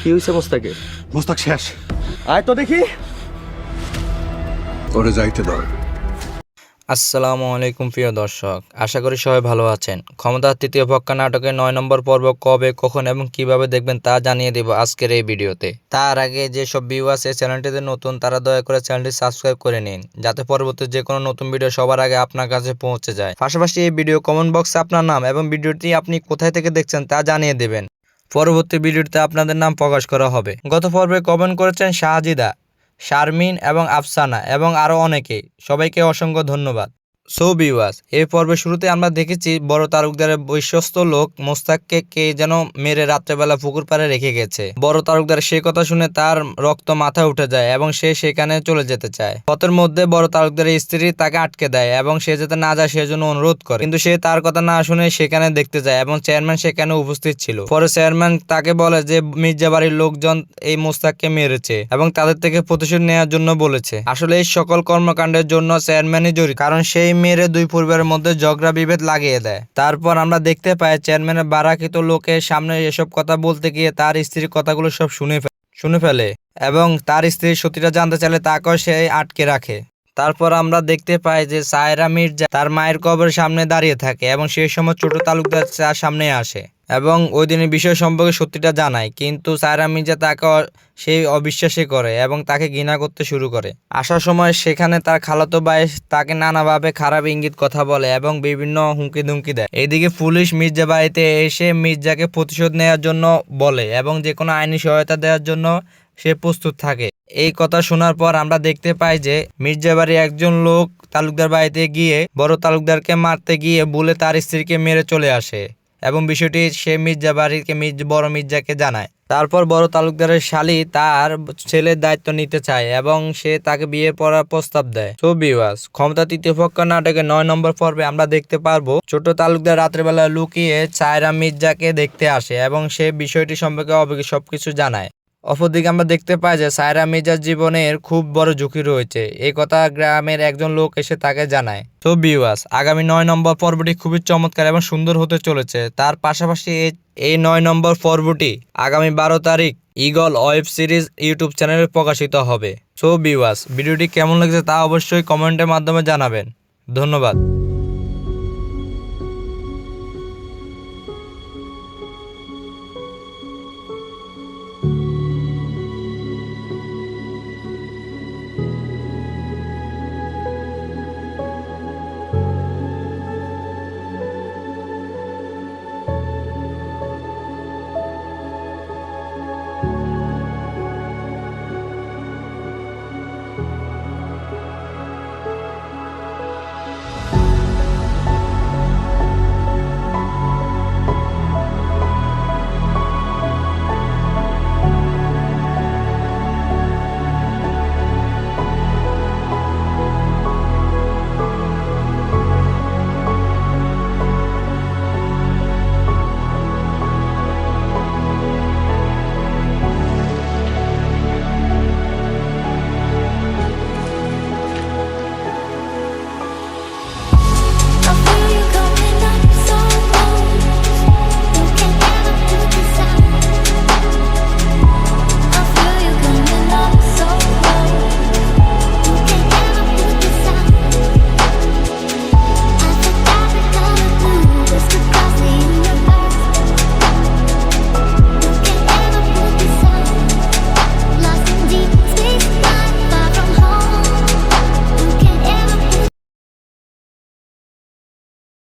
কি হয়েছে মোস্তাকে? মোস্তাক শেষ। আয় তো দেখি। ওরে যাইতে দাও। আসসালামু আলাইকুম প্রিয় দর্শক, আশা করি সবাই ভালো আছেন। ক্ষমতার তৃতীয় পক্ষ নাটকের 9 নম্বর পর্ব কবে, কখন এবং কিভাবে দেখবেন তা জানিয়ে দেব আজকের এই ভিডিওতে। তার আগে যেসব ভিউয়ার্স এই চ্যানেলটিতে নতুন তারা দয়া করে চ্যানেলটি সাবস্ক্রাইব করে নিন, যাতে পরবর্তী যে কোনো নতুন ভিডিও সবার আগে আপনার কাছে পৌঁছে যায়। পাশাপাশি এই ভিডিও কমেন্ট বক্সে আপনার নাম এবং ভিডিওটি আপনি কোথায় থেকে দেখছেন তা জানিয়ে দেবেন। পরবর্তী ভিডিওতে আপনাদের নাম প্রকাশ করা হবে। গত পর্বে কমেন্ট করেছেন শাহজিদা, শারমিন এবং আফসানা এবং আরও অনেকেই। সবাইকে অসংখ্য ধন্যবাদ। সো ভিউয়ার্স, এই পর্বের শুরুতে আমরা দেখেছি বড় তালুকদারের বিশ্বস্ত লোক মোস্তাককে কে যেন মেরে রাত্রেবেলা পুকুর পাড়ে রেখে গেছে। বড় তালুকদার সেই কথা শুনে তার রক্ত মাথায় উঠে যায় এবং সে সেখানে চলে যেতে চায়। পথের মধ্যে বড় তালুকদারের স্ত্রী তাকে আটকে দেয় এবং সে যাতে না যায় সেজন্য অনুরোধ করে, কিন্তু সে তার কথা না শুনে সেখানে দেখতে যায় এবং চেয়ারম্যান সেখানে উপস্থিত ছিল। পরে চেয়ারম্যান তাকে বলে যে মির্জা বাড়ির লোকজন এই মোস্তাককে মেরেছে এবং তাদের থেকে প্রতিশোধ নেওয়ার জন্য বলেছে। আসলে এই সকল কর্মকাণ্ডের জন্য চেয়ারম্যানই জড়িত, কারণ সেই মেরে দুই পরিবারের মধ্যে ঝগড়া বিভেদ লাগিয়ে দেয়। তারপর আমরা দেখতে পাই চেয়ারম্যানের বারাকিত লোকের সামনে এসব কথা বলতে গিয়ে তার স্ত্রীর কথাগুলো সব শুনে ফেলে এবং তার স্ত্রীর সত্যিটা জানতে চাইলে তাকেও সে আটকে রাখে। তারপর আমরা দেখতে পাই যে সায়রা মির্জা তার মায়ের কবরের সামনে দাঁড়িয়ে থাকে এবং সেই সময় ছোট তালুকদার তার সামনে আসে এবং ওই দিনের বিষয় সম্পর্কে সত্যিটা জানায়, কিন্তু সায়রা মির্জা তাকে সেই অবিশ্বাসী করে এবং তাকে ঘৃণা করতে শুরু করে। আসার সময় সেখানে তার খালাতো ভাই তাকে নানাভাবে খারাপ ইঙ্গিত কথা বলে এবং বিভিন্ন হুমকি ধুমকি দেয়। এদিকে পুলিশ মির্জা বাড়িতে এসে মির্জাকে প্রতিশোধ নেওয়ার জন্য বলে এবং যে কোনো আইনি সহায়তা দেওয়ার জন্য সে প্রস্তুত থাকে। এই কথা শোনার পর আমরা দেখতে পাই যে মির্জা বাড়ির একজন লোক তালুকদার বাড়িতে গিয়ে বড় তালুকদারকে মারতে গিয়ে বলে তার স্ত্রীকে মেরে চলে আসে এবং বিষয়টি সে মির্জা বাড়িকে বড় মির্জাকে জানায়। তারপর বড় তালুকদারের শালী তার ছেলের দায়িত্ব নিতে চায় এবং সে তাকে বিয়ে করার প্রস্তাব দেয়। সো ভিউয়ার্স, ক্ষমতা তৃতীয় পক্ষ নাটকের 9 নম্বর পর্বে আমরা দেখতে পারবো ছোট তালুকদার রাত্রেবেলা লুকিয়ে সায়রা মির্জাকে দেখতে আসে এবং সে বিষয়টি সম্পর্কে সবকিছু জানায়। অপরদিকে আমরা দেখতে পাই যে সায়রা মির্জার জীবনের খুব বড় ঝুঁকি রয়েছে, এই কথা গ্রামের একজন লোক এসে তাকে জানায়। তো ভিউয়ার্স, আগামী 9 নম্বর পর্বটি খুবই চমৎকার এবং সুন্দর হতে চলেছে। তার পাশাপাশি এই 9 নম্বর পর্বটি আগামী 12 তারিখ ঈগল ওয়েব সিরিজ ইউটিউব চ্যানেলে প্রকাশিত হবে। সো ভিউয়ার্স, ভিডিওটি কেমন লাগছে তা অবশ্যই কমেন্টের মাধ্যমে জানাবেন। ধন্যবাদ।